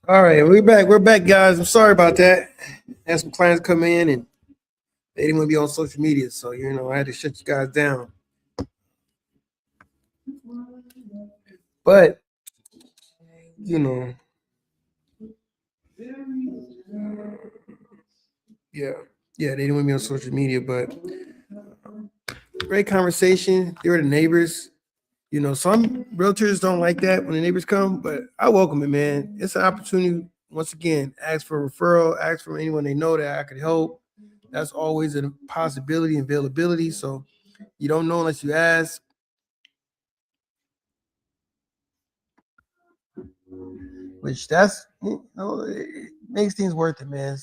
All right, we're back. We're back, guys. I'm sorry about that. Had some clients come in and they didn't want to be on social media, so I had to shut you guys down. But yeah, they didn't want me on social media. But great conversation. They were the neighbors. Some realtors don't like that when the neighbors come, but I welcome it, man. It's an opportunity. Once again, ask for a referral, ask for anyone they know that I could help. That's always a possibility and availability. So you don't know unless you ask. Which it makes things worth it, man.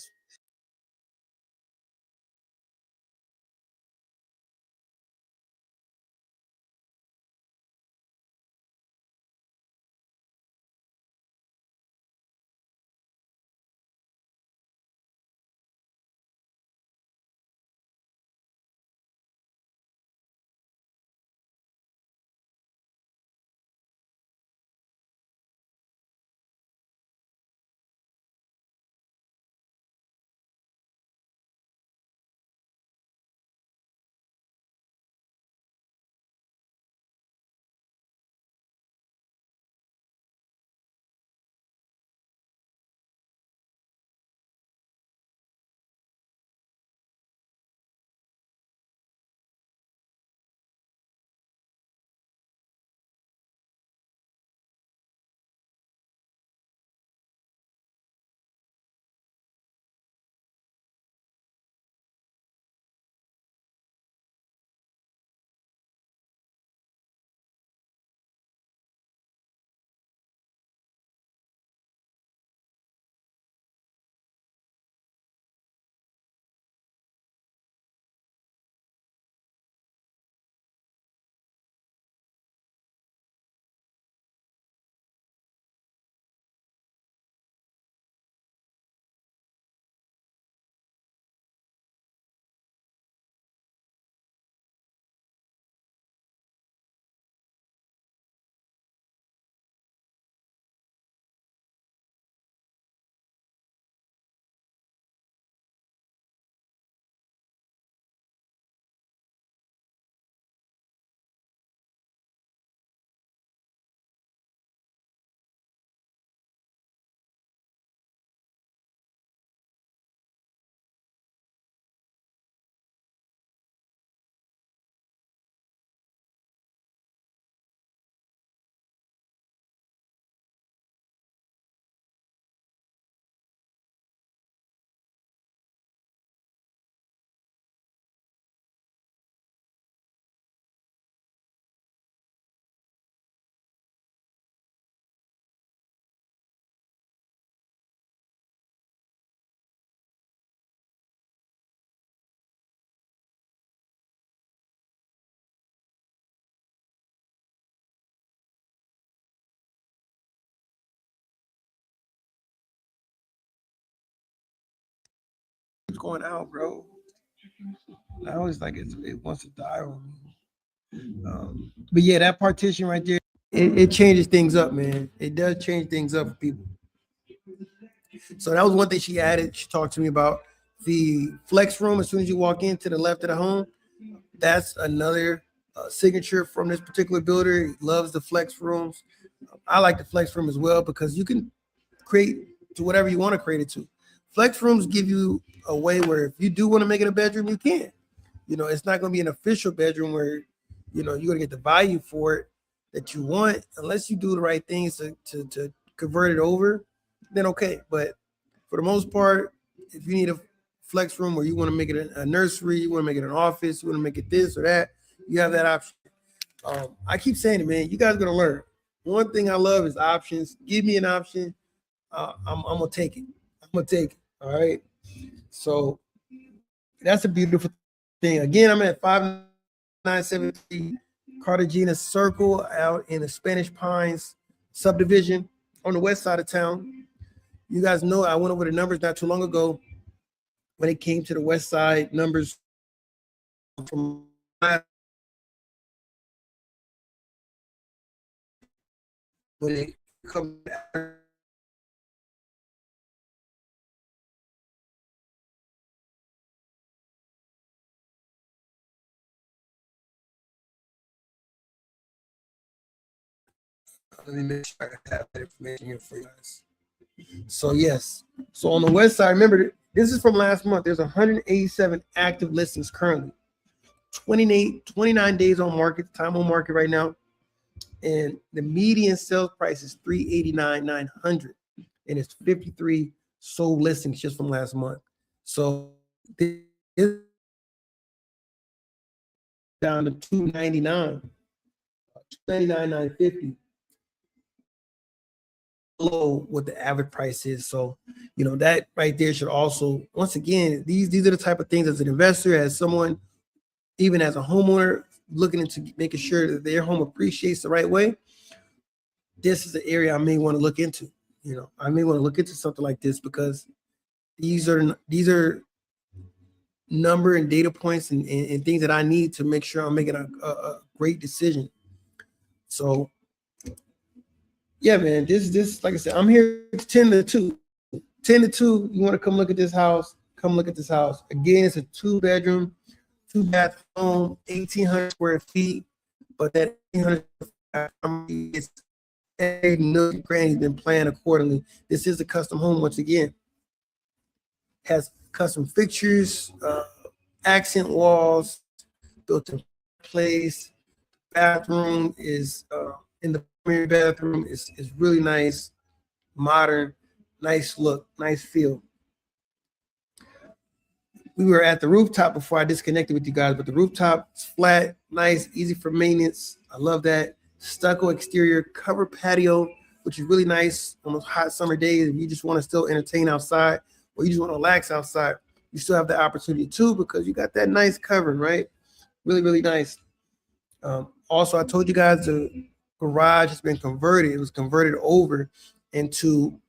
It's going out, bro. I always like it wants to die on me. But yeah, that partition right there, it changes things up, man. It does change things up for people. So that was one thing she added. She talked to me about the flex room. As soon as you walk in to the left of the home, that's another signature from this particular builder. He loves the flex rooms. I like the flex room as well because you can create to whatever you want to create it to. Flex rooms give you a way where if you do want to make it a bedroom, you can. It's not going to be an official bedroom where, you're going to get the value for it that you want unless you do the right things to convert it over, then okay. But for the most part, if you need a flex room where you want to make it a nursery, you want to make it an office, you want to make it this or that, you have that option. I keep saying it, man. You guys are going to learn. One thing I love is options. Give me an option. I'm going to take it. I'm going to take it. All right. So that's a beautiful thing. Again, I'm at 5973 Cartagena Circle out in the Spanish Pines subdivision on the west side of town. You guys know I went over the numbers not too long ago when it came to the west side numbers from when it comes let me make sure I have that information here for you guys. So yes, so on the west side, remember this is from last month. There's 187 active listings currently. 29 days on market, time on market right now. And the median sales price is $389,900, and it's 53 sold listings just from last month. So this is down to 299, 299,950, below what the average price is. So that right there should also, once again, these are the type of things as an investor, as someone, even as a homeowner looking into making sure that their home appreciates the right way. This is the area I may want to look into. I may want to look into something like this because these are number and data points and things that I need to make sure I'm making a great decision. So yeah, man, this like I said, I'm here 10 to 2. 10 to 2, you want to come look at this house, come look at this house. Again, it's a 2-bedroom, 2-bath home, 1,800 square feet, but that 1,800 is every nook and cranny has been planned accordingly. This is a custom home once again. Has custom fixtures, accent walls, built-in place. Bathroom is in the primary bathroom is really nice, modern, nice look, nice feel. We were at the rooftop before I disconnected with you guys, but the rooftop is flat, nice, easy for maintenance. I love that. Stucco exterior, covered patio, which is really nice on those hot summer days. If you just want to still entertain outside or you just want to relax outside, you still have the opportunity too, because you got that nice covering, right? Really, really nice. Also, I told you guys the garage has been converted. It was converted over into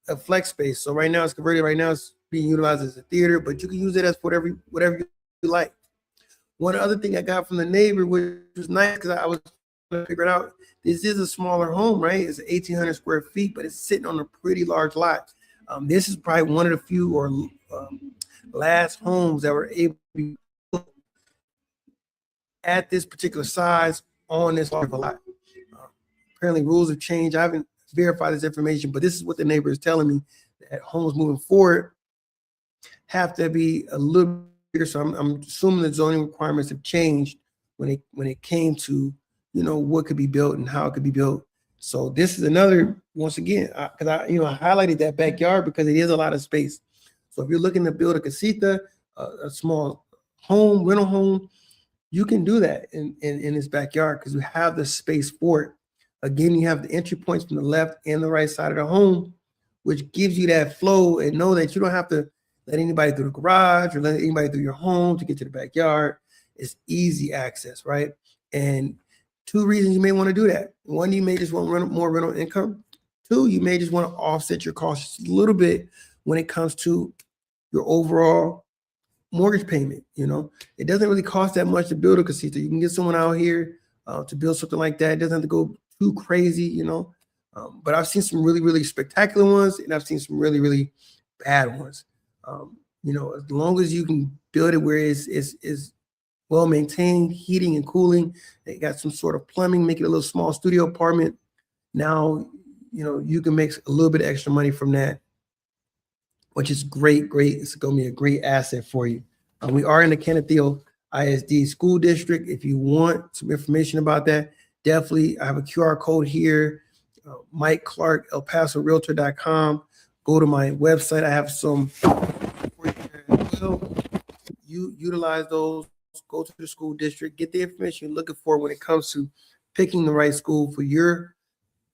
a flex space. So right now it's converted. Right now it's being utilized as a theater, but you can use it as whatever you like. One other thing I got from the neighbor, which was nice because I was trying to figure it out. This is a smaller home, right? It's 1,800 square feet, but it's sitting on a pretty large lot. This is probably one of the few or last homes that were able to be at this particular size on this large of a lot. Apparently rules have changed. I haven't verified this information, but this is what the neighbor is telling me, that homes moving forward have to be a little bigger. So I'm assuming the zoning requirements have changed when it came to what could be built and how it could be built. So this is another, once again, because I highlighted that backyard because it is a lot of space. So if you're looking to build a casita, a small home, rental home, you can do that in this backyard because you have the space for it. Again, you have the entry points from the left and the right side of the home, which gives you that flow, and know that you don't have to let anybody through the garage or let anybody through your home to get to the backyard. It's easy access, right? And 2 reasons you may want to do that. 1, you may just want more rental income. 2, you may just want to offset your costs a little bit when it comes to your overall mortgage payment. It doesn't really cost that much to build a casita. You can get someone out here to build something like that. It doesn't have to go too crazy, but I've seen some really, really spectacular ones, and I've seen some really, really bad ones. As long as you can build it where it's well maintained, heating and cooling, they got some sort of plumbing, make it a little small studio apartment. Now, you can make a little bit of extra money from that, which is great. It's going to be a great asset for you. We are in the Canateo ISD school district. If you want some information about that, definitely, I have a QR code here, Mike Clark, ElPasoRealtor.com. Go to my website. I have some for you as well. You utilize those, go to the school district, get the information you're looking for when it comes to picking the right school for your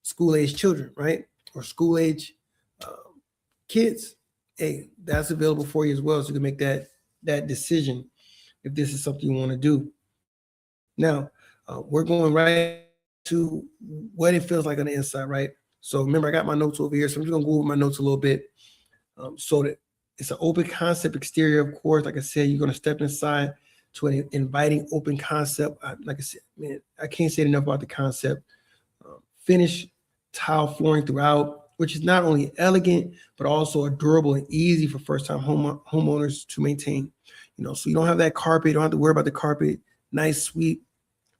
school-age children, right? Or school-age kids. Hey, that's available for you as well. So you can make that that decision if this is something you want to do. Now, we're going right to what it feels like on the inside, right? So remember, I got my notes over here, so I'm just gonna go over my notes a little bit. So that it's an open concept exterior, of course. Like I said, you're gonna step inside to an inviting open concept. Like I said, man, I can't say enough about the concept. Finished tile flooring throughout, which is not only elegant but also durable and easy for first-time homeowners to maintain. So you don't have that carpet, you don't have to worry about the carpet. Nice sweep,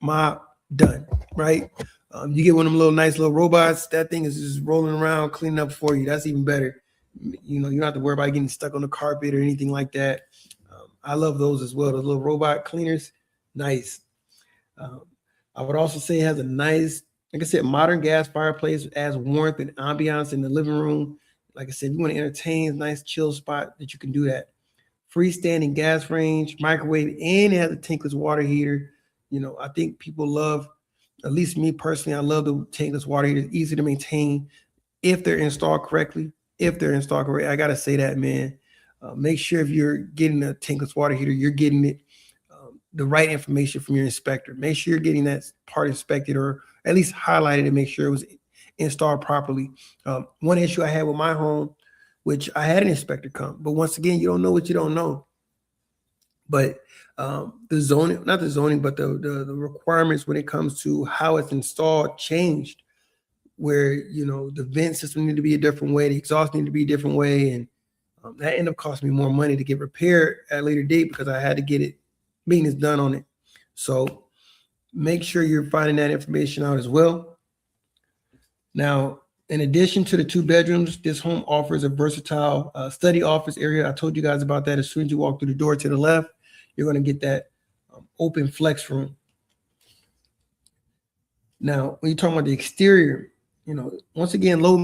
mop, done, right? You get one of them nice little robots, that thing is just rolling around, cleaning up for you. That's even better. You don't have to worry about getting stuck on the carpet or anything like that. I love those as well. Those little robot cleaners, nice. I would also say it has a nice, like I said, modern gas fireplace, adds warmth and ambiance in the living room. Like I said, if you want to entertain, nice chill spot that you can do that. Freestanding gas range, microwave, and it has a tankless water heater. I think people love, at least me personally, I love the tankless water heater. It's easy to maintain if they're installed correctly. I gotta say that, man. Make sure if you're getting a tankless water heater, you're getting it the right information from your inspector. Make sure you're getting that part inspected or at least highlighted to make sure it was installed properly. One issue I had with my home, which I had an inspector come, but once again, you don't know what you don't know. But the zoning, not the zoning, but the requirements when it comes to how it's installed changed, where the vent system needed to be a different way, the exhaust needed to be a different way, and that ended up costing me more money to get repaired at a later date because I had to get it maintenance done on it. So make sure you're finding that information out as well. Now, in addition to the 2 bedrooms, this home offers a versatile study office area. I told you guys about that. As soon as you walk through the door to the left, you're going to get that open flex room. Now, when you're talking about the exterior, once again, low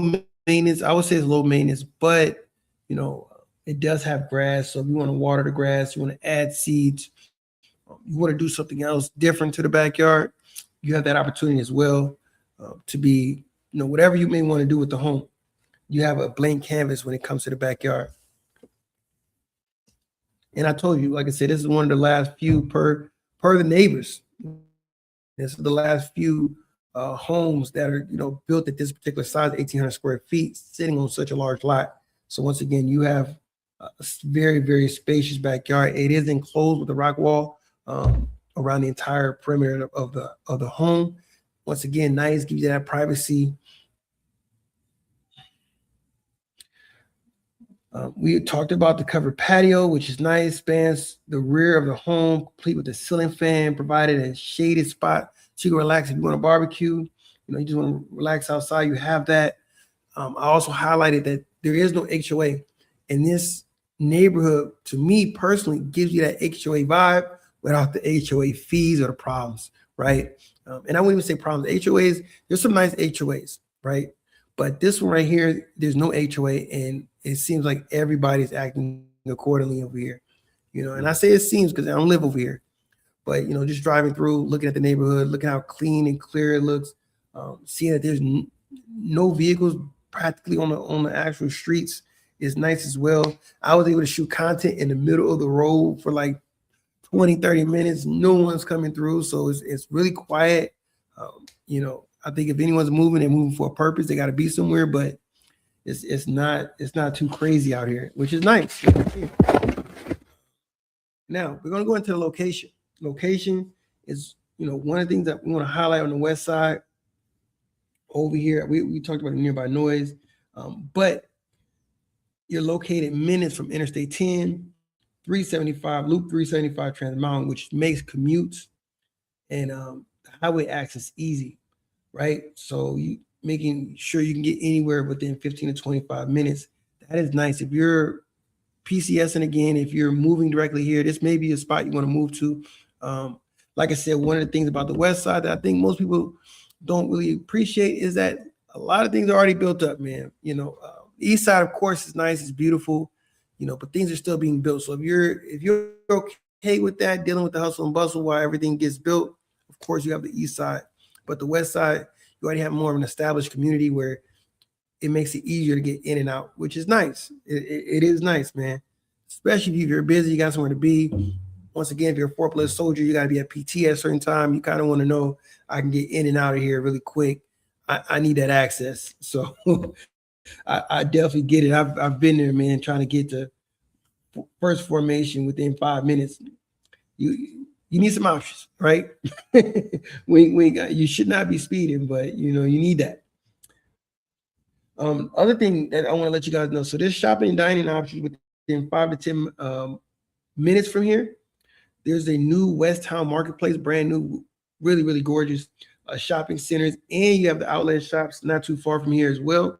maintenance. I would say it's low maintenance, but it does have grass. So if you want to water the grass, you want to add seeds, you want to do something else different to the backyard, you have that opportunity as well to be, whatever you may want to do with the home. You have a blank canvas when it comes to the backyard. And I told you, like I said, this is one of the last few per the neighbors. This is the last few homes that are, built at this particular size, 1,800 square feet, sitting on such a large lot. So once again, you have a very, very spacious backyard. It is enclosed with a rock wall around the entire perimeter of the home. Once again, nice, gives you that privacy. We talked about the covered patio, which is nice, spans the rear of the home, complete with a ceiling fan, provided a shaded spot so you can relax if you want to barbecue. You just want to relax outside, you have that. I also highlighted that there is no HOA. And this neighborhood, to me personally, gives you that HOA vibe without the HOA fees or the problems, right? And I wouldn't even say problems. HOAs, there's some nice HOAs, right? But this one right here, there's no HOA, and it seems like everybody's acting accordingly over here. And I say it seems because I don't live over here. But, just driving through, looking at the neighborhood, looking how clean and clear it looks, seeing that there's no vehicles practically on the actual streets is nice as well. I was able to shoot content in the middle of the road for like 20, 30 minutes. No one's coming through. So it's really quiet. I think if anyone's moving, they're moving for a purpose. They got to be somewhere, but it's not too crazy out here, which is nice. Now we're going to go into the location. Location is, one of the things that we want to highlight on the west side. Over here, we talked about the nearby noise, but you're located minutes from Interstate 10, 375, Loop 375 Trans Mountain, which makes commutes and the highway access easy, right? So you making sure you can get anywhere within 15 to 25 minutes. That is nice. If you're PCSing again, if you're moving directly here, this may be a spot you want to move to. Like I said, one of the things about the west side that I think most people don't really appreciate is that a lot of things are already built up, man. East side, of course, is nice, it's beautiful, but things are still being built. So if you're okay with that, dealing with the hustle and bustle while everything gets built, of course you have the east side. But the west side, you already have more of an established community where it makes it easier to get in and out, which is nice. It is nice, man. especially if you're busy, you got somewhere to be. Once again, if you're a 4+ soldier, you got to be at PT at a certain time. You kind of want to know I can get in and out of here really quick. I need that access. So I definitely get it. I've been there, man, trying to get to first formation within 5 minutes. You need some options, right? You should not be speeding, but you need that. Other thing that I want to let you guys know. So there's shopping and dining options within 5 to 10 minutes from here. There's a new West Town Marketplace, brand new, really, really gorgeous shopping centers. And you have the outlet shops not too far from here as well.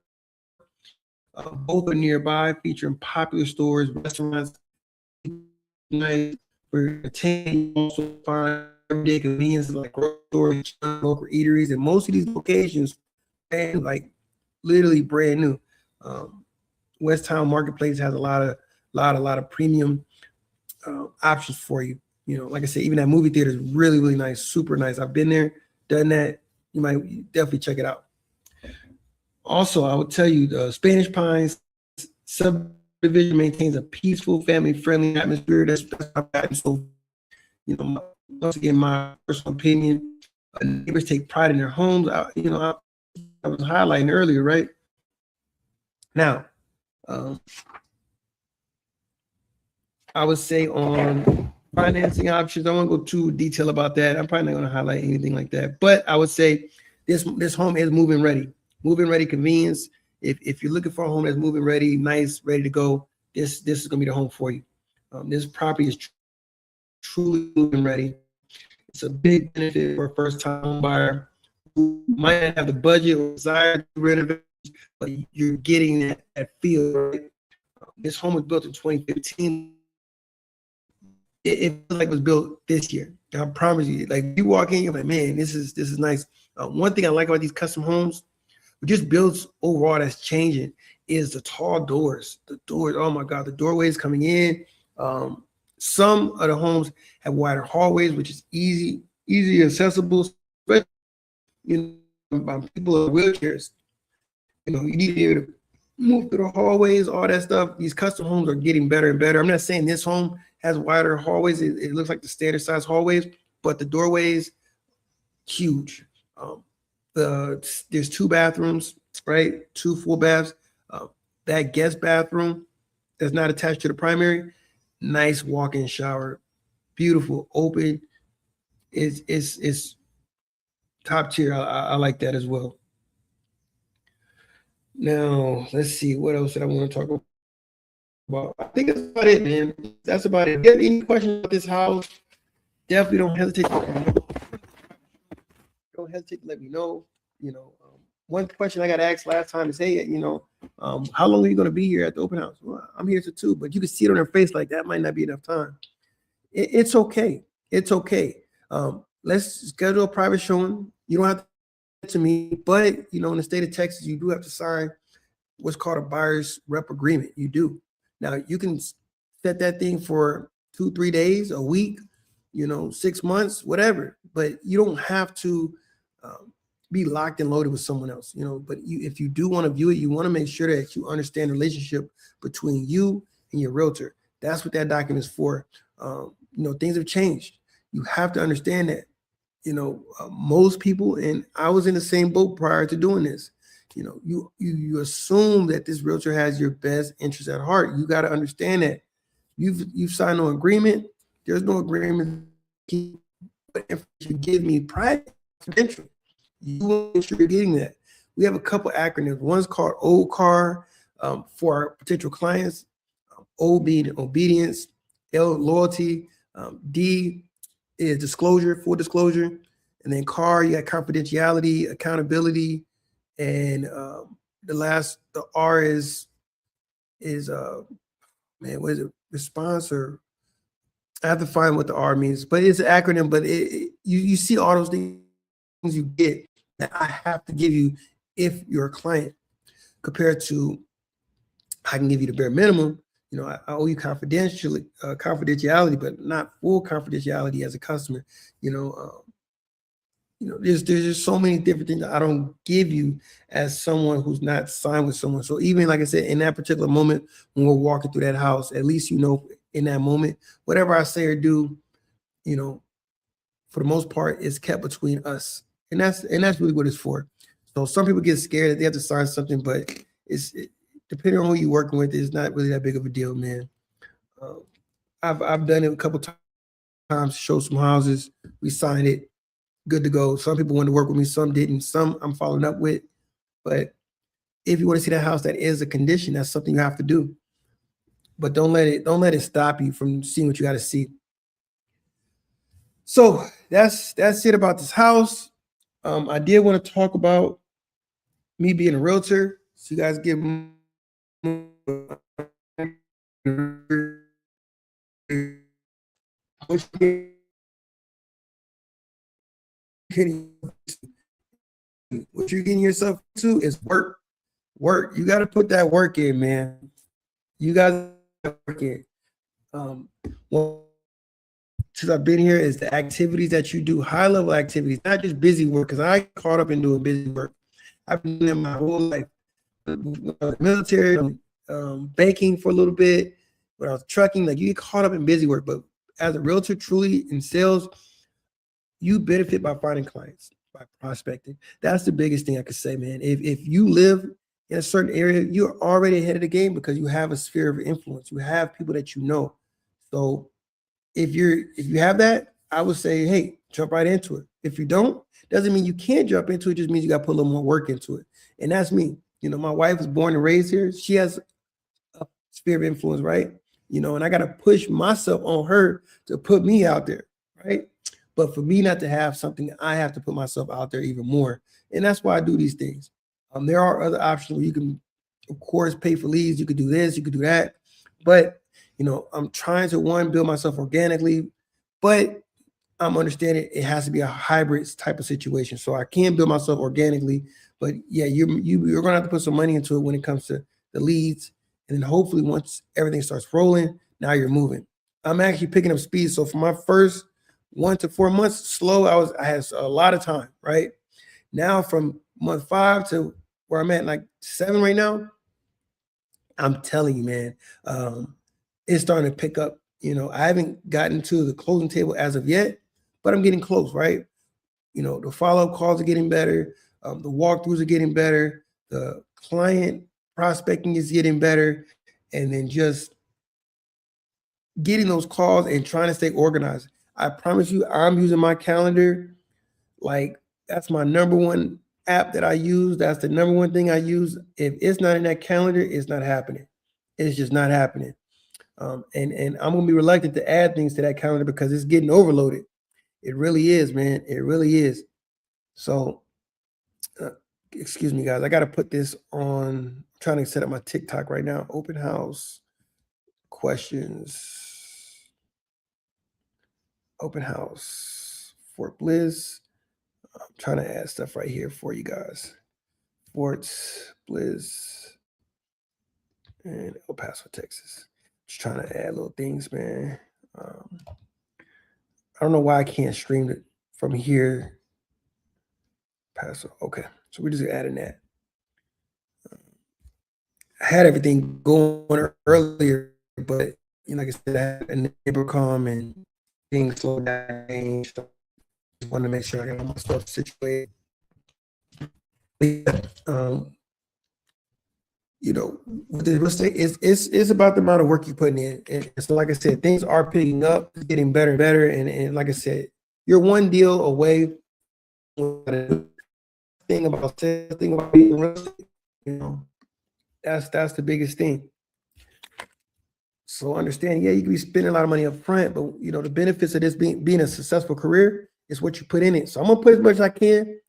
Both are nearby, featuring popular stores, restaurants, nice for attending. Also find everyday conveniences like grocery stores, local eateries, and most of these locations, and like literally brand new. West Town Marketplace has a lot of premium options for you. Like I said, even that movie theater is really, really nice, super nice. I've been there, done that. You might definitely check it out. Also, I would tell you, the Spanish Pines subdivision maintains a peaceful, family-friendly atmosphere. That's so, once again, my personal opinion. Neighbors take pride in their homes. I was highlighting earlier, right? Now, I would say on financing options, I won't go too detailed about that. I'm probably not going to highlight anything like that. But I would say this home is move-in ready. Move-in ready convenience. If you're looking for a home that's move-in ready, nice, ready to go, this is going to be the home for you. This property is truly move-in ready. It's a big benefit for a first-time home buyer who might not have the budget or desire to renovate, but you're getting that feel. Right? This home was built in 2015. It feels like it was built this year. I promise you. Like you walk in, you're like, man, this is nice. One thing I like about these custom homes, just builds overall that's changing, is the tall doors. The doors, oh my God, the doorways coming in. Some of the homes have wider hallways, which is easy accessible, especially by people in wheelchairs. You need to be able to move through the hallways, all that stuff. These custom homes are getting better and better. I'm not saying this home has wider hallways. It looks like the standard size hallways, but the doorways, huge. There's 2 bathrooms, right? 2 full baths. That guest bathroom that's not attached to the primary, nice walk-in shower, beautiful, open. It's top tier. I like that as well. Now, let's see. What else did I want to talk about? I think that's about it, man. That's about it. If you have any questions about this house, definitely don't hesitate to let me know. One question I got asked last time is, hey, how long are you going to be here at the open house? Well, I'm here till 2, but you can see it on their face like that might not be enough time. It's okay. It's okay. Let's schedule a private showing. You don't have to me, but in the state of Texas, you do have to sign what's called a buyer's rep agreement. You do. Now you can set that thing for 2-3 days, a week, 6 months, whatever, but you don't have to be locked and loaded with someone else, but if you do want to view it, you want to make sure that you understand the relationship between you and your realtor. That's what that document is for. Things have changed. You have to understand that, most people, and I was in the same boat prior to doing this, you assume that this realtor has your best interest at heart. You got to understand that you've signed no agreement. There's no agreement. But if you give me private confidential, you want to make sure you're getting that. We have a couple acronyms. One's called OCAR for our potential clients. O being obedience, L loyalty, D is disclosure, full disclosure, and then CAR, you got confidentiality, accountability, and the R is what is it? Response, or I have to find what the R means, but it's an acronym. But you see all those things you get that I have to give you if you're a client, compared to I can give you the bare minimum. I owe you confidentiality, but not full confidentiality as a customer. there's just so many different things that I don't give you as someone who's not signed with someone. So even like I said, in that particular moment when we're walking through that house, at least in that moment, whatever I say or do, you know, for the most part, is kept between us, and that's really what it's for. So some people get scared that they have to sign something, but depending on who you're working with, it's not really that big of a deal, man. Uh, I've done it a couple times, show some houses, we signed it, good to go. Some people wanted to work with me, some didn't. Some I'm following up with, but if you want to see that house, that is a condition. That's something you have to do. But don't let it stop you from seeing what you got to see. So that's it about this house. I did want to talk about me being a realtor. So you guys give me what you're getting yourself to is work. Work. You got to put that work in, man. You guys work in. Well, since I've been here, is the activities that you do, high level activities, not just busy work. Because I caught up in doing busy work. I've been doing it my whole life. Military, banking for a little bit, when I was trucking, like you get caught up in busy work. But as a realtor, truly in sales, you benefit by finding clients, by prospecting. That's the biggest thing I could say, man. If you live in a certain area, you're already ahead of the game because you have a sphere of influence. You have people that you know. So if you have that, I would say, hey, jump right into it. If you don't, doesn't mean you can't jump into it. Just means you got to put a little more work into it. And that's me. My wife was born and raised here. She has a sphere of influence, right? And I got to push myself on her to put me out there, right? But for me not to have something, I have to put myself out there even more. And that's why I do these things. There are other options where you can, of course, pay for leads. You could do this, you could do that. But, I'm trying to, one, build myself organically, but I'm understanding it has to be a hybrid type of situation. So I can build myself organically, but yeah, you're going to have to put some money into it when it comes to the leads. And then hopefully once everything starts rolling, now you're moving. I'm actually picking up speed. So for my first 1 to 4 months, slow, I had a lot of time, right? Now from month 5 to where I'm at, like 7 right now, I'm telling you, man, it's starting to pick up. I haven't gotten to the closing table as of yet, but I'm getting close, right? The follow-up calls are getting better. The walkthroughs are getting better. The client prospecting is getting better. And then just getting those calls and trying to stay organized. I promise you, I'm using my calendar. Like, that's my number one app that I use. That's the number one thing I use. If it's not in that calendar, it's not happening. It's just not happening. And I'm going to be reluctant to add things to that calendar because it's getting overloaded. It really is, man. It really is. So, excuse me, guys. I got to put this on. I'm trying to set up my TikTok right now. Open house questions. Open house. Fort Bliss. I'm trying to add stuff right here for you guys. Fort Bliss and El Paso, Texas. Just trying to add little things, man. I don't know why I can't stream it from here. Paso. Okay. So we're just adding that. I had everything going earlier, but like I said, I had a neighbor come and things slowed down. So I just wanted to make sure I got all my stuff situated. With the real estate, it's about the amount of work you're putting in. And so, like I said, things are picking up, it's getting better and better. And like I said, you're one deal away. Thing about sales, thing about being real estate, that's the biggest thing. So understand, yeah, you can be spending a lot of money up front, but the benefits of this being a successful career is what you put in it. So I'm gonna put as much as I can.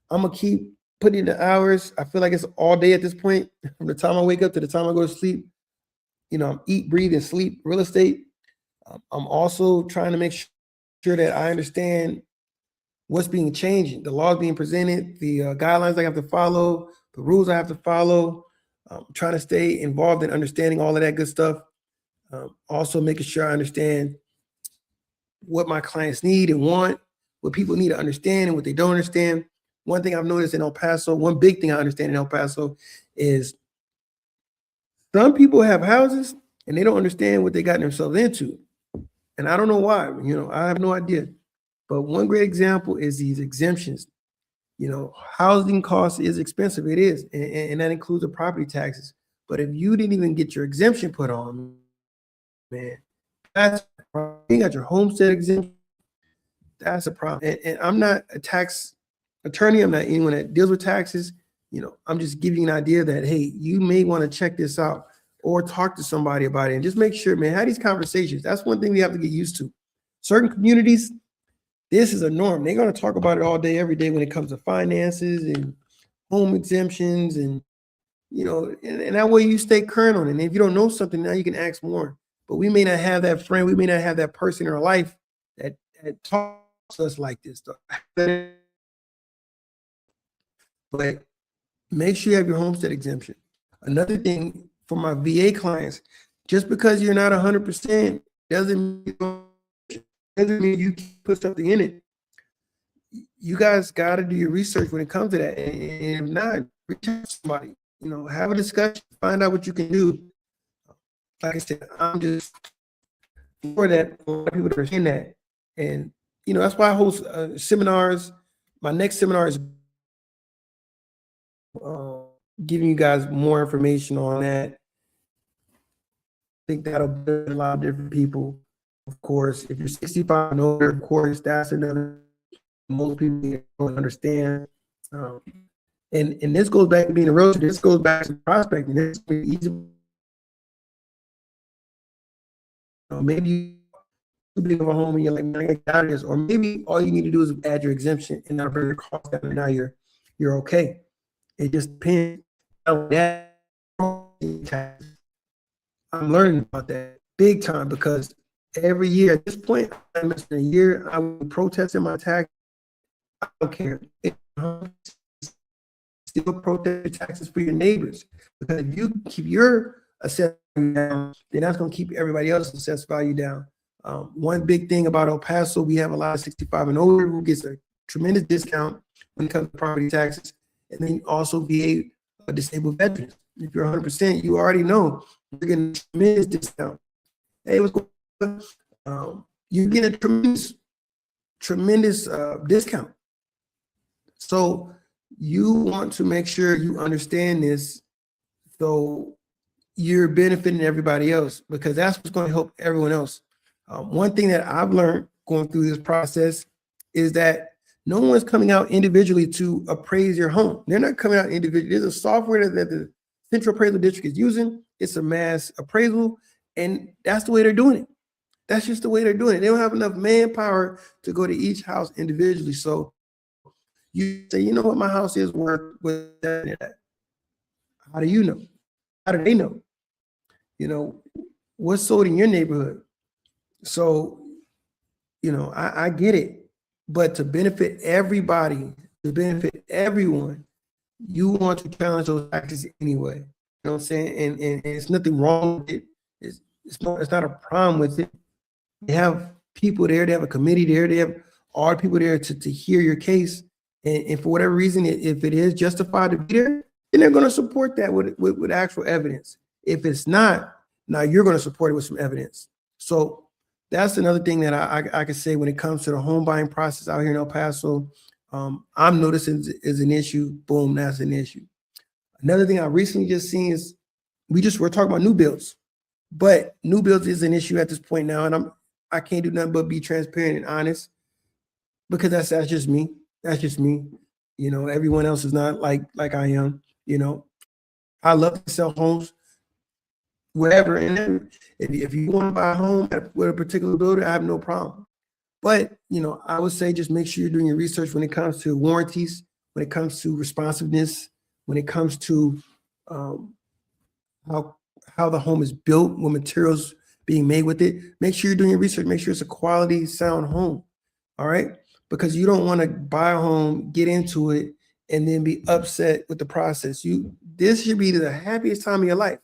I'm gonna keep putting in the hours. I feel like it's all day at this point. From the time I wake up to the time I go to sleep, I'm eat, breathe, and sleep real estate. I'm also trying to make sure that I understand what's being changed, the laws being presented, the guidelines I have to follow, the rules I have to follow. I'm trying to stay involved in understanding all of that good stuff. Also making sure I understand what my clients need and want, what people need to understand and what they don't understand. One thing I've noticed in El Paso, one big thing I understand in El Paso is some people have houses and they don't understand what they got themselves into. And I don't know why, I have no idea. But one great example is these exemptions. Housing costs is expensive. It is. And that includes the property taxes. But if you didn't even get your exemption put on, man, that's a problem. You got your homestead exemption. That's a problem. And I'm not a tax attorney. I'm not anyone that deals with taxes. I'm just giving you an idea that, hey, you may want to check this out or talk to somebody about it and just make sure, man, have these conversations. That's one thing we have to get used to. Certain communities, this is a norm. They're going to talk about it all day, every day when it comes to finances and home exemptions and, and that way you stay current on it. And if you don't know something, now you can ask more. But we may not have that friend. We may not have that person in our life that talks to us like this stuff. But make sure you have your homestead exemption. Another thing for my VA clients, just because you're not 100% doesn't mean you can put something in it. You guys got to do your research when it comes to that. And if not, reach out to somebody, have a discussion, find out what you can do. Like I said, I'm just for that, for people that are in that. And, that's why I host seminars. My next seminar is giving you guys more information on that. I think that'll benefit a lot of different people. Of course, if you're 65 and older, of course, that's another most people don't understand. And this goes back to being a realtor. This goes back to prospecting. This is easy. Maybe too big of a home and you're like, man, I got this. Or maybe all you need to do is add your exemption and not bring your cost down, and now you're okay. It just depends on that. I'm learning about that big time because every year at this point, I'm missing a year. I will protest in my tax. I don't care. Still protest your taxes for your neighbors, because if you keep your assessed value down, then that's going to keep everybody else's assessed value down. One big thing about El Paso, we have a lot of 65 and older who gets a tremendous discount when it comes to property taxes, and then also be a disabled veterans. If you're 100%, you already know you're getting a tremendous discount. Hey, what's going on? You're getting a tremendous discount. So you want to make sure you understand this, so you're benefiting everybody else, because that's what's going to help everyone else. One thing that I've learned going through this process is that no one's coming out individually to appraise your home. They're not coming out individually. There's a software that the Central Appraisal District is using. It's a mass appraisal, and that's the way they're doing it. That's just the way they're doing it. They don't have enough manpower to go to each house individually. So you say, you know what, my house is worth with that. How do you know? How do they know? What's sold in your neighborhood? So, I get it, but to benefit everybody, to benefit everyone, you want to challenge those taxes anyway. You know what I'm saying? And it's nothing wrong with it. It's not a problem with it. They have people there, they have a committee there, they have all the people there to hear your case. And for whatever reason, if it is justified to be there, then they're going to support that with actual evidence. If it's not, now you're going to support it with some evidence. So that's another thing that I can say when it comes to the home buying process out here in El Paso. I'm noticing is an issue. Boom, that's an issue. Another thing I recently just seen is we're talking about new builds, but new builds is an issue at this point now, and I can't do nothing but be transparent and honest, because that's just me. That's just me. Everyone else is not like I am. I love to sell homes wherever, and then if you want to buy a home with a particular builder, I have no problem. But I would say just make sure you're doing your research when it comes to warranties, when it comes to responsiveness, when it comes to how the home is built, what materials being made with it. Make sure you're doing your research. Make sure it's a quality, sound home. All right, because you don't want to buy a home, get into it, and then be upset with the process. This should be the happiest time of your life.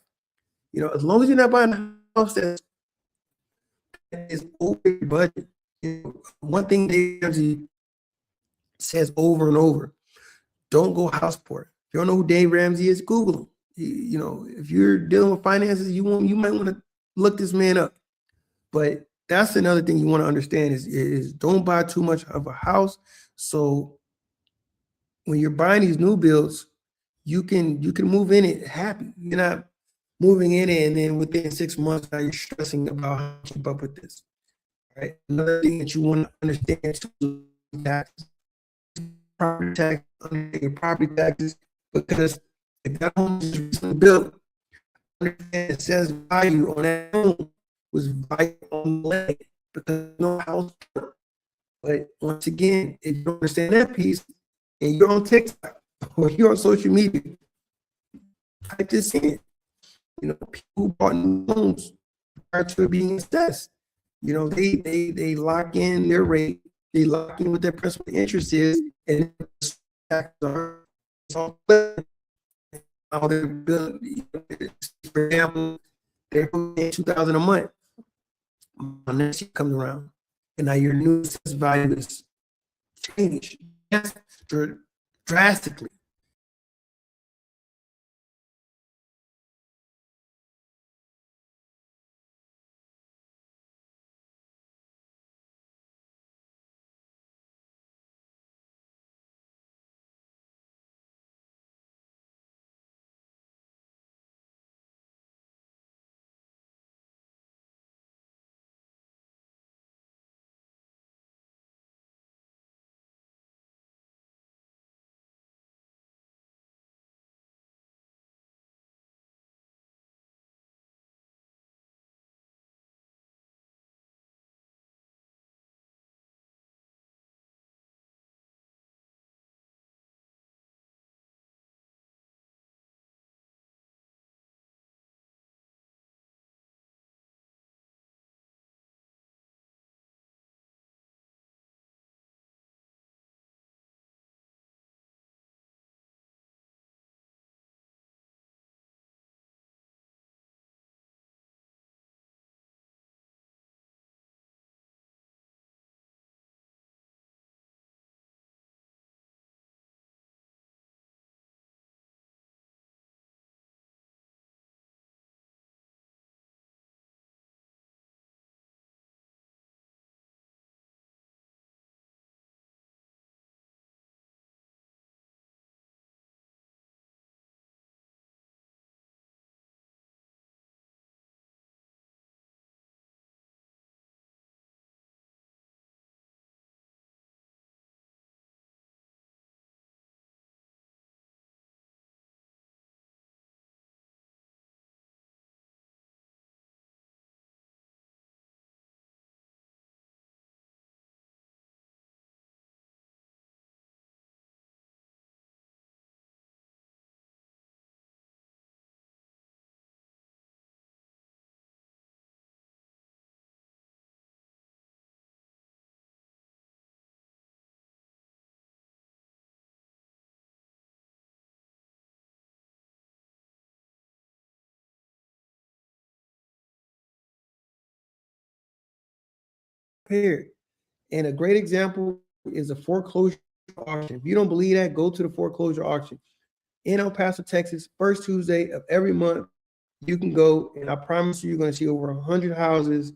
As long as you're not buying a house that is over your budget. One thing they says over and over, don't go house poor. If you don't know who Dave Ramsey is, Google him. You know, if you're dealing with finances, you might want to look this man up. But that's another thing you want to understand is don't buy too much of a house. So when you're buying these new builds, you can move in it happy. You're not moving in it and then within 6 months now you're stressing about how to keep up with this. Right. Another thing that you want to understand too is taxes, property taxes, because if that home is recently built, understand it says value on that home was value on the land because no house. But once again, if you don't understand that piece and you're on TikTok or you're on social media, type this in. You know, people who bought new homes prior to it being assessed, you know, they lock in their rate, they lock in what their principal interest is, and how they're built. For example, they're paying $2,000 a month. Next year comes around, and now your new assessed value is changed drastically. Period. And a great example is a foreclosure auction. If you don't believe that, go to the foreclosure auction in El Paso, Texas, first Tuesday of every month. You can go, and I promise you, you're going to see over 100 houses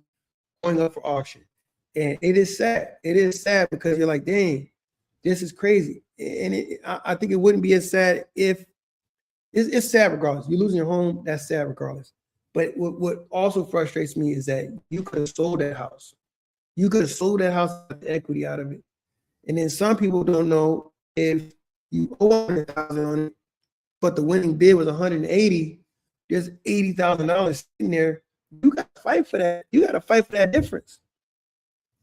going up for auction. And it is sad. It is sad because you're like, dang, this is crazy. And I think it wouldn't be as sad if it's sad regardless. You're losing your home, that's sad regardless. But what also frustrates me is that you could have sold that house. You could have sold that house, got the equity out of it. And then some people don't know if you owe $100,000 on it, but the winning bid was 180. There's $80,000 sitting there. You got to fight for that. You got to fight for that difference.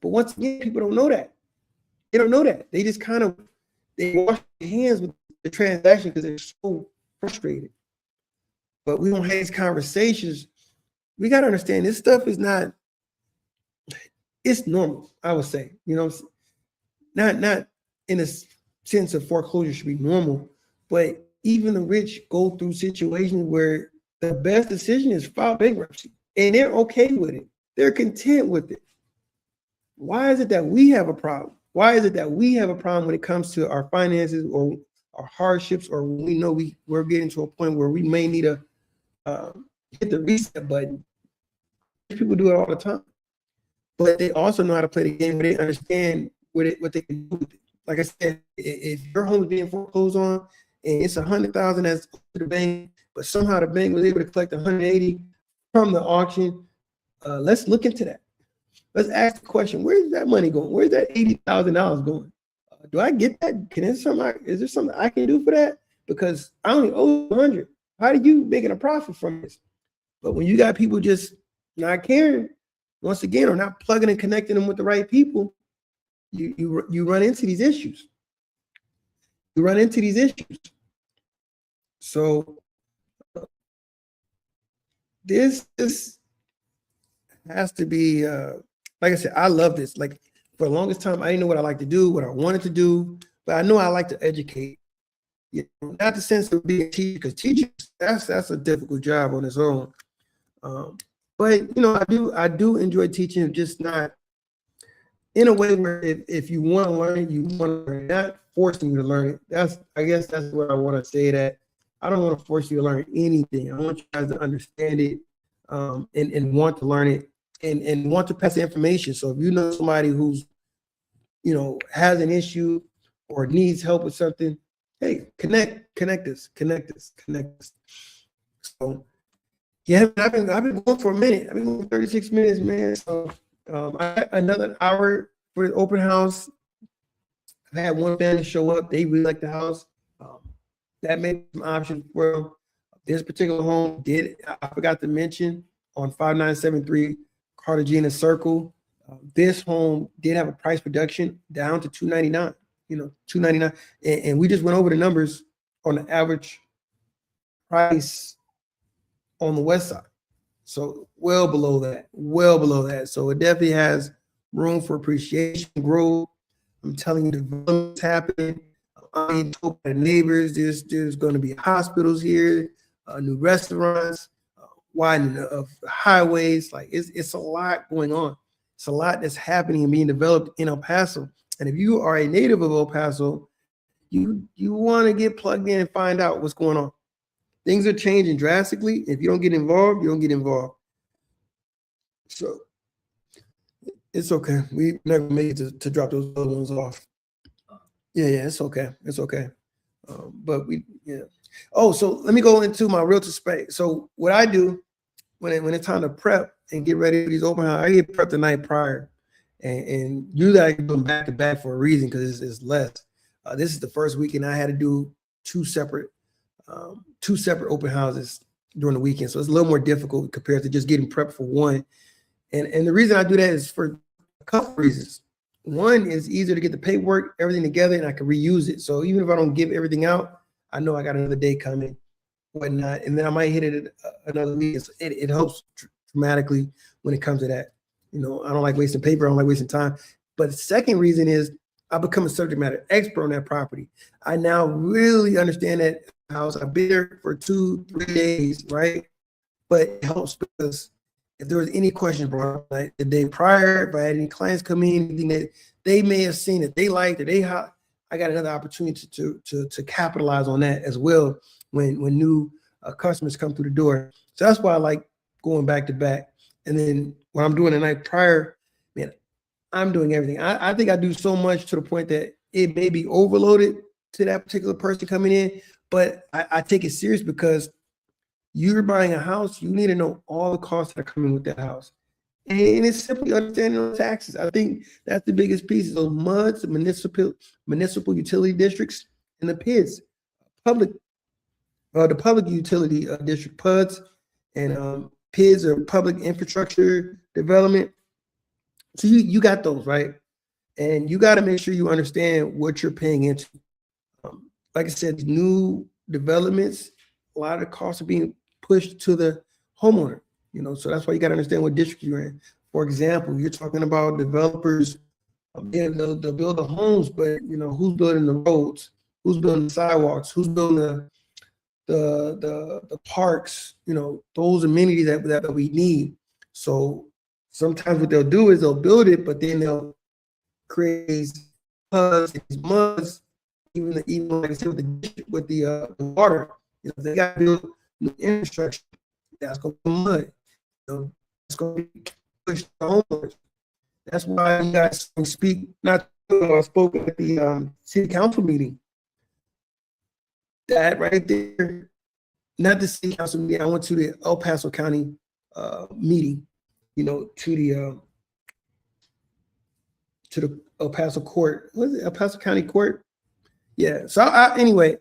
But once again, people don't know that. They don't know that. They just they wash their hands with the transaction because they're so frustrated. But we don't have these conversations. We got to understand this stuff is not. It's normal, I would say. You know, not in a sense of foreclosure should be normal, but even the rich go through situations where the best decision is file bankruptcy, and they're okay with it. They're content with it. Why is it that we have a problem? Why is it that we have a problem when it comes to our finances or our hardships, or when we know we're getting to a point where we may need to hit the reset button? People do it all the time, but they also know how to play the game where they understand what they can do with it. Like I said, if your home is being foreclosed on and it's 100,000 that's to the bank, but somehow the bank was able to collect 180 from the auction, let's look into that. Let's ask the question: where's that money going? Where's that $80,000 going? Do I get that? Is there something I can do for that? Because I only owe 100. How do you making a profit from this? But when you got people just not caring, once again, or not plugging and connecting them with the right people, you run into these issues. You run into these issues. So this has to be, like I said, I love this. Like for the longest time, I didn't know what I like to do, what I wanted to do, but I know I like to educate. You know, not the sense of being a teacher, because teaching, that's a difficult job on its own. But you know, I do enjoy teaching, just not in a way where if you want to learn it, you want to learn it, not forcing you to learn it. I guess that's what I want to say, that I don't want to force you to learn anything. I want you guys to understand it, and want to learn it, and want to pass the information. So if you know somebody who's, you know, has an issue or needs help with something, hey, connect us. So yeah, I've been going for a minute. I've been going 36 minutes, man. So I got another hour for the open house. I had one family show up. They really like the house. That made some options for them. This particular home I forgot to mention, on 5973 Cartagena Circle. This home did have a price reduction down to $299. You know, $299, and we just went over the numbers on the average price on the west side. So well below that. So it definitely has room for appreciation, growth. I'm telling you, development's happening. I mean, talk to the neighbors. There's going to be hospitals here, new restaurants, widening of highways. Like it's a lot going on. It's a lot that's happening and being developed in El Paso. And if you are a native of El Paso, you want to get plugged in and find out what's going on. Things are changing drastically. If you don't get involved, you don't get involved. So it's okay. We never made it to drop those other ones off. Yeah, it's okay. It's okay. But yeah. Oh, so let me go into my realtor space. So what I do when it's time to prep and get ready for these open houses, I get prepped the night prior. And usually I do them back to back for a reason, because it's less. This is the first weekend I had to do two separate open houses during the weekend. So it's a little more difficult compared to just getting prepped for one. And the reason I do that is for a couple reasons. One is easier to get the paperwork, everything together, and I can reuse it. So even if I don't give everything out, I know I got another day coming, whatnot, and then I might hit it another week. It helps dramatically when it comes to that. You know, I don't like wasting paper. I don't like wasting time. But the second reason is I become a subject matter expert on that property. I now really understand that house. I've been there for 2-3 days, right? But it helps because if there was any questions brought up, like the day prior, if I had any clients come in, anything that they may have seen that they liked, or I got another opportunity to capitalize on that as well when new customers come through the door. So that's why I like going back to back. And then when I'm doing the night prior, man, I'm doing everything. I think I do so much to the point that it may be overloaded to that particular person coming in, but I take it serious, because you're buying a house, you need to know all the costs that are coming with that house. And it's simply understanding the taxes. I think that's the biggest piece. Those MUDs, the municipal utility districts, and the PIDs, the public utility district PUDs, and PIDs are public infrastructure development. So you got those, right? And you got to make sure you understand what you're paying into. Like I said, new developments, a lot of the costs are being pushed to the homeowner, you know, so that's why you got to understand what district you're in. For example, you're talking about developers, they'll build the homes, but you know, who's building the roads, who's building the sidewalks, who's building the parks, you know, those amenities that we need. So sometimes what they'll do is they'll build it, but then they'll create because these muds, even like I said with the water, you know, they got to build new infrastructure. That's going to be mud. You know, it's going to be pushed to homeowners. That's why you guys speak. Not I spoke at the city council meeting. That right there, not the city council meeting. I went to the El Paso County meeting. You know, to the El Paso court. Was it El Paso County Court? Yeah. So anyway,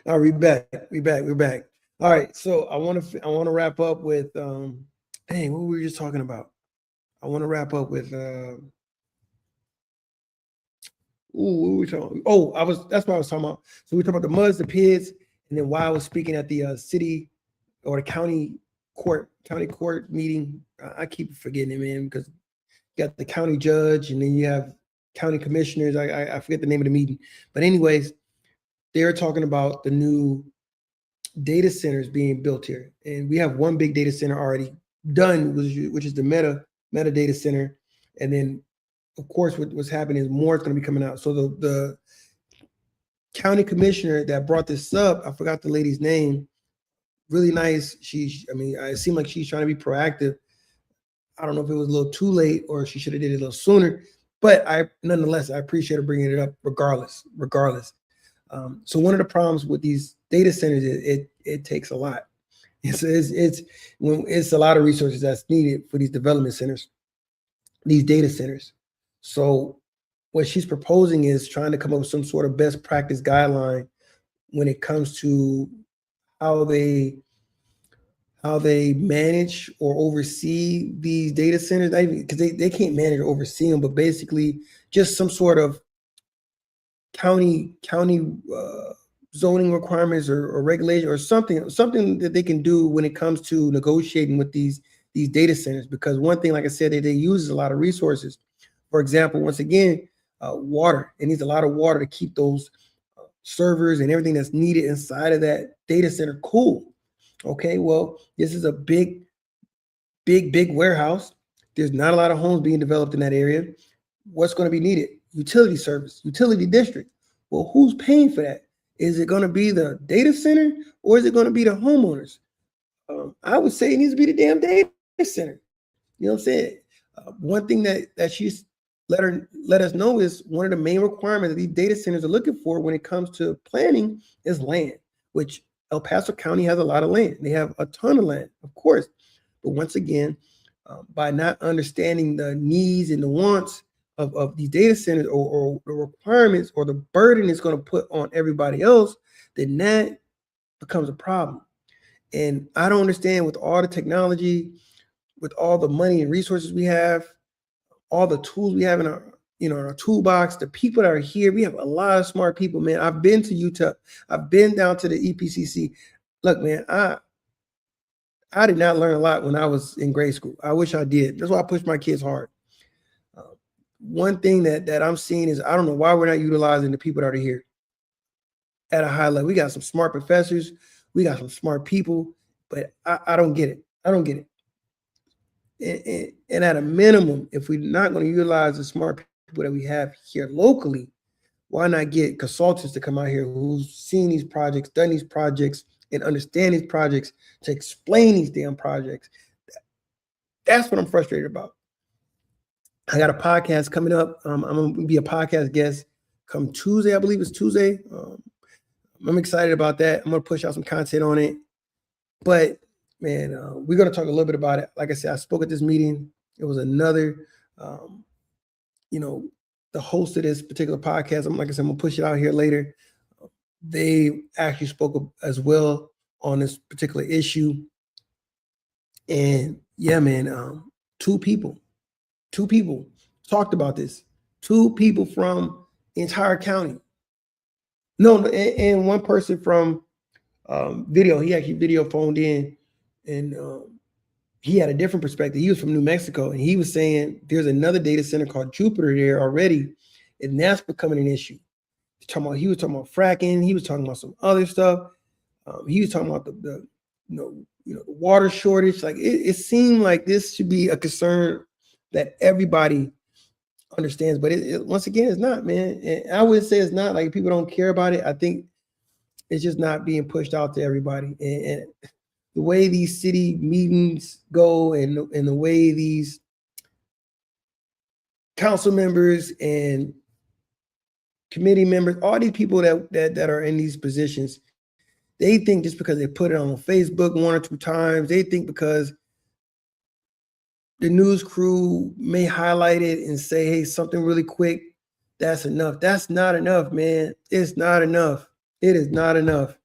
all right, we're back. All right, so I want to wrap up with dang, what were we just talking about? I want to wrap up with what were we talking? Oh, that's what I was talking about. So we talked about the muds, the PIDs, and then while I was speaking at the city or the county court meeting, I keep forgetting it, man, because you got the county judge and then you have county commissioners. I forget the name of the meeting, but anyways, they're talking about the new data centers being built here, and we have one big data center already done, which is the Meta data center, and then of course what's happening is more is going to be coming out. So the county commissioner that brought this up, I forgot the lady's name. Really nice. I mean, it seemed like she's trying to be proactive. I don't know if it was a little too late or she should have did it a little sooner, but nonetheless, I appreciate her bringing it up regardless. So one of the problems with these data centers is it takes a lot. It's a lot of resources that's needed for these development centers, these data centers. So what she's proposing is trying to come up with some sort of best practice guideline when it comes to how they manage or oversee these data centers, because they can't manage or oversee them, but basically just some sort of county zoning requirements or regulation or something that they can do when it comes to negotiating with these data centers. Because one thing, like I said, they use a lot of resources. For example, once again, water. It needs a lot of water to keep those servers and everything that's needed inside of that data center cool. Okay, well, this is a big warehouse. There's not a lot of homes being developed in that area. What's going to be needed? Utility service, utility district. Well, who's paying for that? Is it going to be the data center or is it going to be the homeowners? I would say it needs to be the damn data center. You know what I'm saying? One thing that she's let us know is one of the main requirements that these data centers are looking for when it comes to planning is land, which El Paso County has a lot of land. They have a ton of land, of course. But once again, by not understanding the needs and the wants of these data centers or the requirements or the burden it's going to put on everybody else, then that becomes a problem. And I don't understand, with all the technology, with all the money and resources we have, all the tools we have in our toolbox, the people that are here, we have a lot of smart people, man. I've been to Utah. I've been down to the EPCC. Look, man, I did not learn a lot when I was in grade school. I wish I did. That's why I push my kids hard. One thing that I'm seeing is, I don't know why we're not utilizing the people that are here at a high level. We got some smart professors. We got some smart people, but I don't get it. I don't get it. And at a minimum, if we're not going to utilize the smart people that we have here locally, why not get consultants to come out here who's seen these projects, done these projects, and understand these projects to explain these damn projects? That's what I'm frustrated about. I got a podcast coming up. I'm going to be a podcast guest come Tuesday. I believe it's Tuesday. I'm excited about that. I'm going to push out some content on it. But, man, we're going to talk a little bit about it. Like I said, I spoke at this meeting. It was another, the host of this particular podcast. Like I said, I'm going to push it out here later. They actually spoke as well on this particular issue. And, yeah, man, two people talked about this. Two people from the entire county. No, and one person from video. He actually video phoned in, and he had a different perspective. He was from New Mexico, and he was saying there's another data center called Jupiter there already, and that's becoming an issue. He was talking about fracking. He was talking about some other stuff. He was talking about the water shortage. Like it seemed like this should be a concern that everybody understands, but once again, it's not, man. And I would say it's not like people don't care about it. I think it's just not being pushed out to everybody. And the way these city meetings go, and the way these council members and committee members, all these people that are in these positions, they think just because they put it on Facebook 1 or 2 times, they think because the news crew may highlight it and say, hey, something really quick, that's enough. That's not enough, man. It's not enough. It is not enough.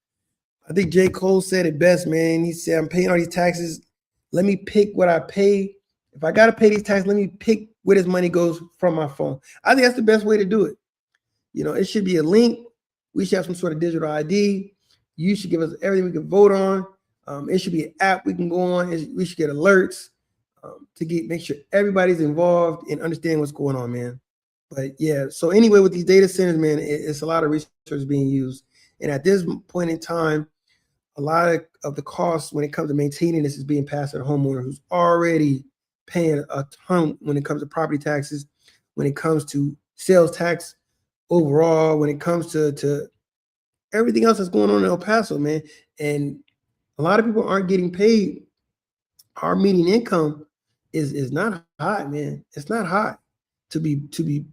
I think J. Cole said it best, man. He said, I'm paying all these taxes. Let me pick what I pay. If I got to pay these taxes, let me pick where this money goes from my phone. I think that's the best way to do it. It should be a link. We should have some sort of digital ID. You should give us everything we can vote on. It should be an app we can go on. We should get alerts to make sure everybody's involved and understand what's going on, man. But yeah, so anyway, with these data centers, man, it's a lot of resources being used. And at this point in time, a lot of the costs when it comes to maintaining this is being passed to the homeowner who's already paying a ton when it comes to property taxes, when it comes to sales tax overall, when it comes to everything else that's going on in El Paso, man. And a lot of people aren't getting paid. Our median income is not high, man. It's not high to be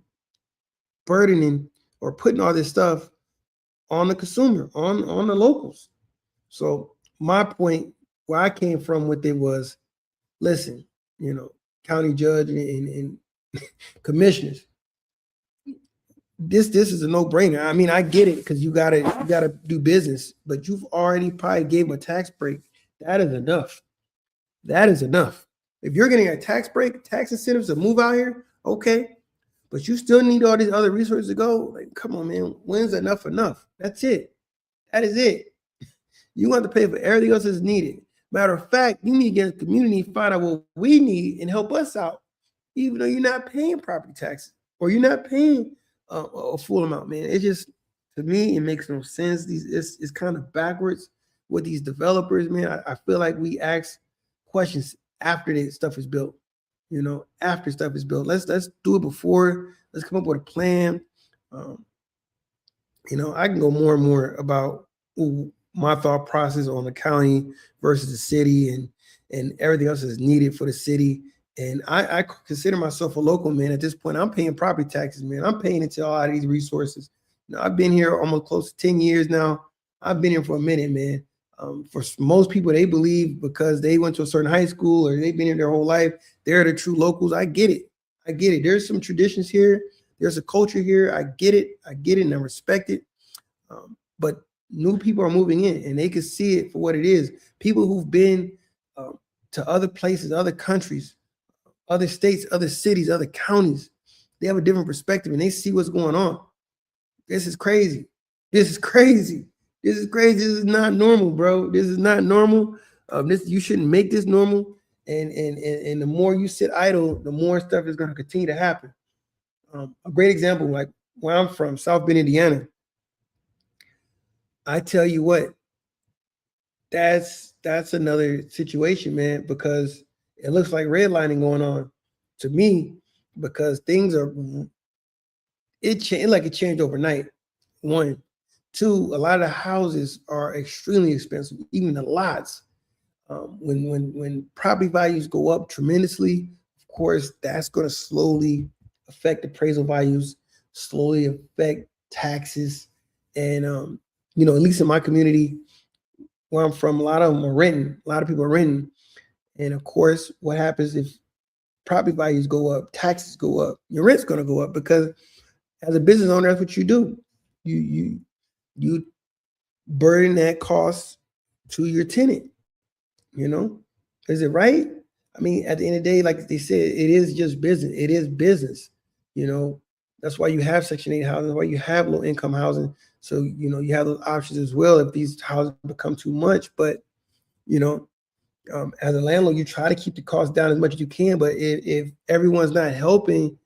burdening or putting all this stuff on the consumer, on the locals. So my point where I came from with it was, listen, county judge and commissioners, this is a no-brainer. I mean, I get it because you gotta do business, but you've already probably gave them a tax break. That is enough. That is enough. If you're getting a tax break, tax incentives to move out here, okay, but you still need all these other resources to go. Like, come on, man. When's enough? That's it. That is it. You want to pay for everything else that's needed. Matter of fact, you need to get the community, find out what we need, and help us out, even though you're not paying property taxes or you're not paying a full amount, man. It just, to me, it makes no sense. It's kind of backwards with these developers, man. I feel like we ask questions after the stuff is built. After stuff is built, let's do it before. Let's come up with a plan. I can go more and more about my thought process on the county versus the city and everything else that's needed for the city. And I consider myself a local, man. At this point, I'm paying property taxes, man. I'm paying into a lot of these resources. I've been here almost close to 10 years now. I've been here for a minute, man. For most people, they believe because they went to a certain high school or they've been here their whole life, they're the true locals. I get it. There's some traditions here. There's a culture here. I get it, and I respect it. But new people are moving in, and they can see it for what it is. People who've been to other places, other countries, other states, other cities, other counties, they have a different perspective, and they see what's going on. This is crazy. This is not normal, bro. This is not normal. You shouldn't make this normal. And the more you sit idle, the more stuff is going to continue to happen. A great example, like where I'm from, South Bend, Indiana. I tell you what, that's another situation, man, because It looks like redlining going on to me because things are it changed overnight. One, two, a lot of the houses are extremely expensive, even the lots. When property values go up tremendously, of course, that's going to slowly affect appraisal values, slowly affect taxes, and at least in my community where I'm from, a lot of them are renting. A lot of people are renting, and of course, what happens if property values go up, taxes go up, your rent's going to go up because as a business owner, that's what you do. You burden that cost to your tenant. You know, is it right? I mean, at the end of the day, like they said, it is just business. It is business. You know, that's why you have Section 8 housing. That's why you have low income housing. So you have those options as well if these houses become too much. But you know, as a landlord, you try to keep the cost down as much as you can. But if everyone's not helping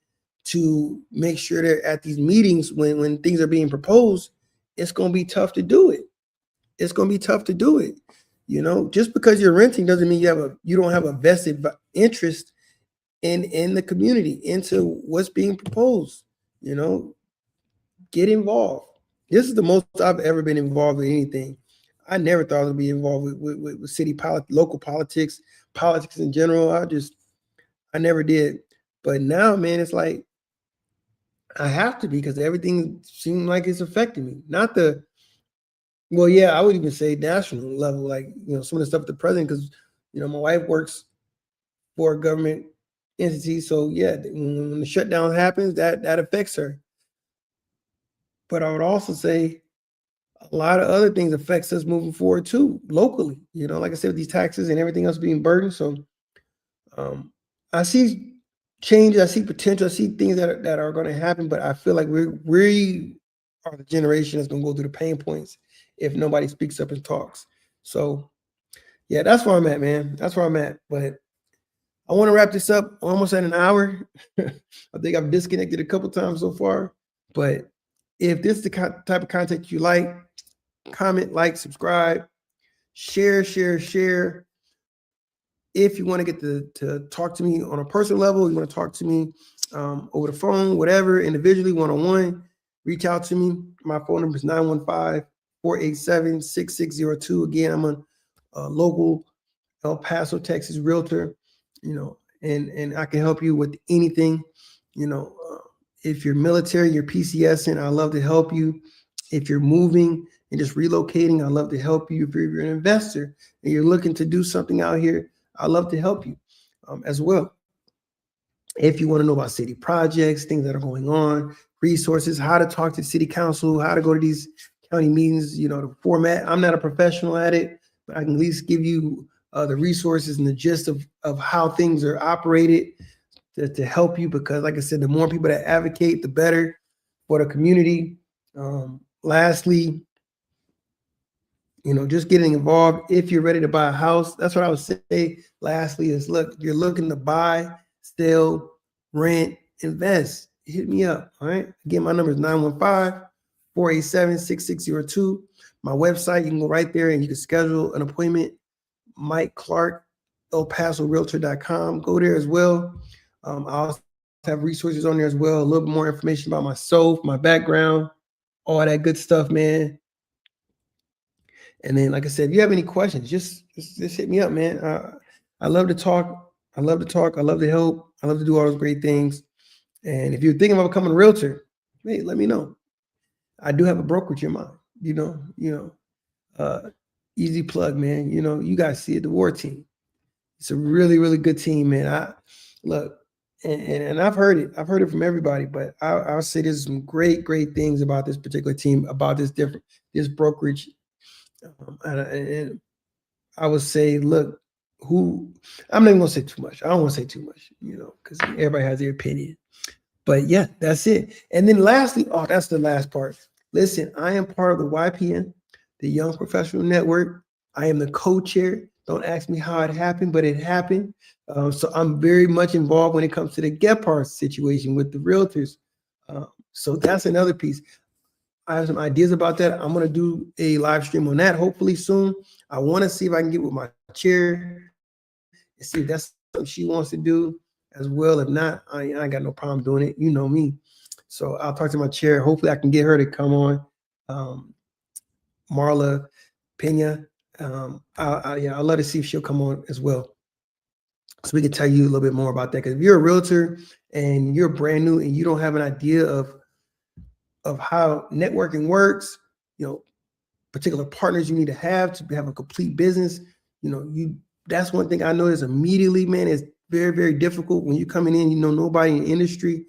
to make sure they're at these meetings when things are being proposed, it's going to be tough to do it. It's going to be tough to do it. Just because you're renting doesn't mean you don't have a vested interest in the community, into what's being proposed. Get involved. This is the most I've ever been involved with anything. I never thought I'd be involved with city politics, local politics in general. I never did. But now, man, it's like I have to be because everything seems like it's affecting me. Well, yeah, I would even say national level, like, some of the stuff with the president, because, my wife works for a government entity. So yeah, when the shutdown happens, that affects her. But I would also say a lot of other things affects us moving forward too, locally, like I said, with these taxes and everything else being burdened. So I see change, I see potential, I see things that are going to happen, but I feel like we are the generation that's going to go through the pain points if nobody speaks up and talks. So yeah, that's where I'm at, man. That's where I'm at. But I want to wrap this up almost at an hour. I think I've disconnected a couple times so far. But if this is the type of content you like, comment, like, subscribe, share. If you want to get to talk to me on a personal level, you want to talk to me over the phone, whatever, individually, one-on-one, reach out to me. My phone number is 915-487-6602. Again, I'm a local El Paso, Texas realtor, and I can help you with anything. If you're military, you're PCSing, I love to help you. If you're moving and just relocating, I love to help you. If you're an investor and you're looking to do something out here, I love to help you as well. If you want to know about city projects, things that are going on, resources, how to talk to the city council, how to go to these county meetings, the format. I'm not a professional at it, but I can at least give you the resources and the gist of how things are operated to help you. Because like I said, the more people that advocate, the better for the community. Lastly, just getting involved. If you're ready to buy a house, that's what I would say. Lastly is, look, you're looking to buy, sell, rent, invest, hit me up. All right. Again, my number is 915-487-6602. My website, you can go right there and you can schedule an appointment. Mike Clark, ElPasoRealtor.com. Go there as well. I also have resources on there as well. A little bit more information about myself, my background, all that good stuff, man. And then, like I said, if you have any questions, just hit me up, man. I love to talk. I love to help. I love to do all those great things. And if you're thinking about becoming a realtor, hey, let me know. I do have a brokerage in mind. Easy plug, man. You guys see it, the War Team. It's a really, really good team, man. Look, and I've heard it. I've heard it from everybody, but I'll say there's some great things about this particular team, about this brokerage. And I would say, look, I'm not even gonna say too much. I don't want to say too much, because everybody has their opinion. But yeah, that's it. And then lastly, that's the last part. Listen, I am part of the YPN, the Young Professional Network. I am the co-chair. Don't ask me how it happened, but it happened. So I'm very much involved when it comes to the Gephardt situation with the realtors. So that's another piece. I have some ideas about that. I'm going to do a live stream on that hopefully soon. I want to see if I can get with my chair and see if that's something she wants to do as well. If not, I ain't got no problem doing it. You know me. So I'll talk to my chair. Hopefully I can get her to come on. Marla Pena. I'll let her see if she'll come on as well. So we can tell you a little bit more about that. Because if you're a realtor and you're brand new and you don't have an idea of how networking works, particular partners you need to have a complete business, that's one thing I noticed immediately, man. It's very, very difficult when you're coming in, nobody in the industry.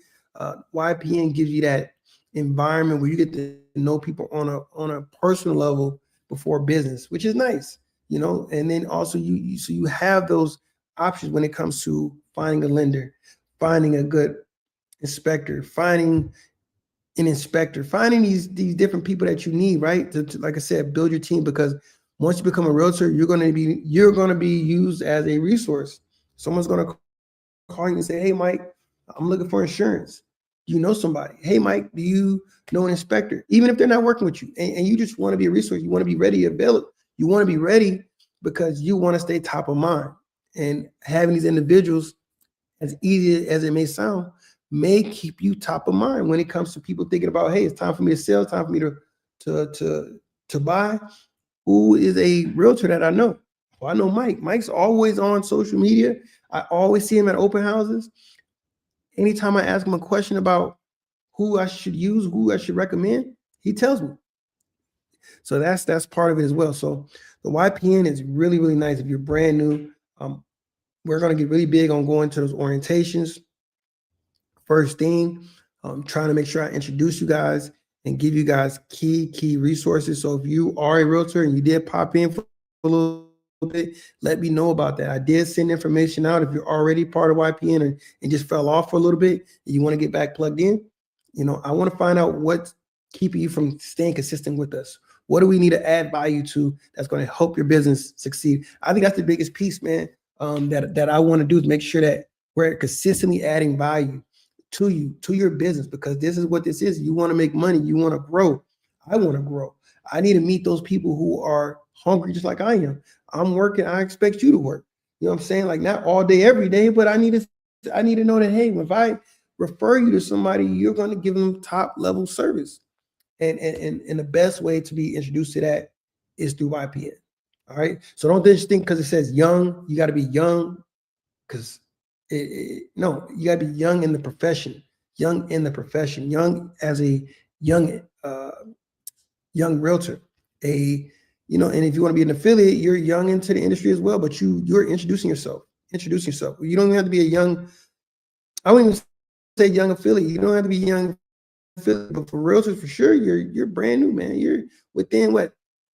YPN gives you that environment where you get to know people on a personal level before business, which is nice, and then also you have those options when it comes to finding a lender, finding a good inspector, finding an inspector, finding these different people that you need, right? To, like I said, build your team, because once you become a realtor, you're going to be used as a resource. Someone's going to call you and say, "Hey, Mike, I'm looking for insurance. Do you know somebody? Hey, Mike, do you know an inspector?" Even if they're not working with you, and you just want to be a resource, you want to be ready, available. You want to be ready because you want to stay top of mind. And having these individuals, as easy as it may sound, may keep you top of mind when it comes to people thinking about, hey, it's time for me to sell, time for me to buy. Who is a realtor that I know? Well, I know Mike. Mike's always on social media. I always see him at open houses. Anytime I ask him a question about who I should use, who I should recommend, he tells me. So that's part of it as well. So the YPN is really, really nice. If you're brand new, we're going to get really big on going to those orientations. First thing, I'm trying to make sure I introduce you guys and give you guys key resources. So if you are a realtor and you did pop in for a little bit, let me know about that. I did send information out. If you're already part of YPN and just fell off for a little bit and you want to get back plugged in, I want to find out what's keeping you from staying consistent with us. What do we need to add value to that's going to help your business succeed? I think that's the biggest piece, man, that I want to do, is make sure that we're consistently adding value to you, to your business, because this is what this is. You want to make money. You want to grow. I want to grow. I need to meet those people who are hungry just like I am. I'm working. I expect you to work. You know what I'm saying? Like, not all day, every day, but I need to know that, hey, if I refer you to somebody, you're going to give them top level service. And the best way to be introduced to that is through YPN. All right. So don't just think because it says young, you got to be young, because no, you got to be young in the profession, young as a young realtor, and if you want to be an affiliate, you're young into the industry as well, but you're introducing yourself. You don't have to be a young, I wouldn't even say young affiliate. You don't have to be young affiliate, but for realtors, for sure, you're brand new, man. You're within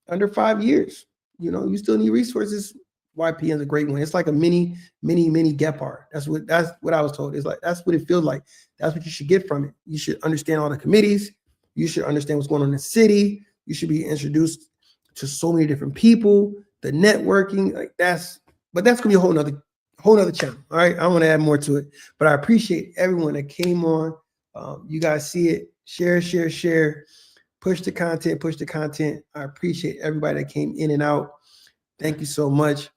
under 5 years. You still need resources. YPN is a great one. It's like a mini Gepard. That's what I was told. It's like, that's what it feels like. That's what you should get from it. You should understand all the committees. You should understand what's going on in the city. You should be introduced to so many different people. The networking, but that's gonna be a whole nother channel. All right, I want to add more to it, but I appreciate everyone that came on. You guys see it. Share. Push the content. I appreciate everybody that came in and out. Thank you so much.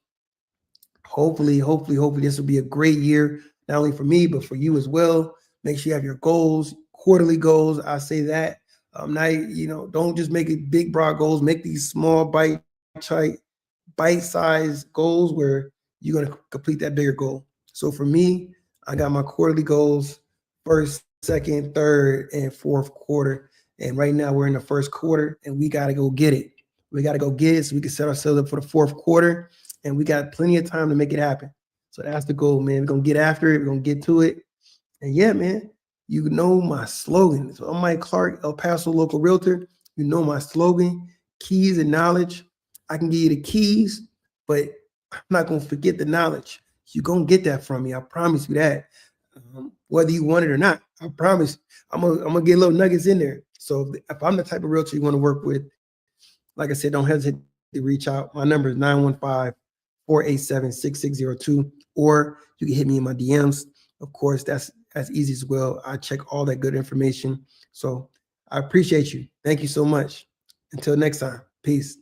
Hopefully this will be a great year, not only for me, but for you as well. Make sure you have your goals, quarterly goals. I say that. Don't just make it big, broad goals. Make these small, bite-sized goals where you're going to complete that bigger goal. So for me, I got my quarterly goals, first, second, third, and fourth quarter. And right now we're in the first quarter, and we got to go get it. We got to go get it so we can set ourselves up for the fourth quarter. And we got plenty of time to make it happen. So that's the goal, man. We're going to get after it. We're going to get to it. And yeah, man, you know my slogan. So I'm Mike Clark, El Paso local realtor. You know my slogan, keys and knowledge. I can give you the keys, but I'm not going to forget the knowledge. You're going to get that from me. I promise you that. Whether you want it or not, I promise. I'm gonna get little nuggets in there. So if I'm the type of realtor you want to work with, like I said, don't hesitate to reach out. My number is 915-487-6602, or you can hit me in my DMs. Of course, that's as easy as well. I check all that good information. So I appreciate you. Thank you so much. Until next time, peace.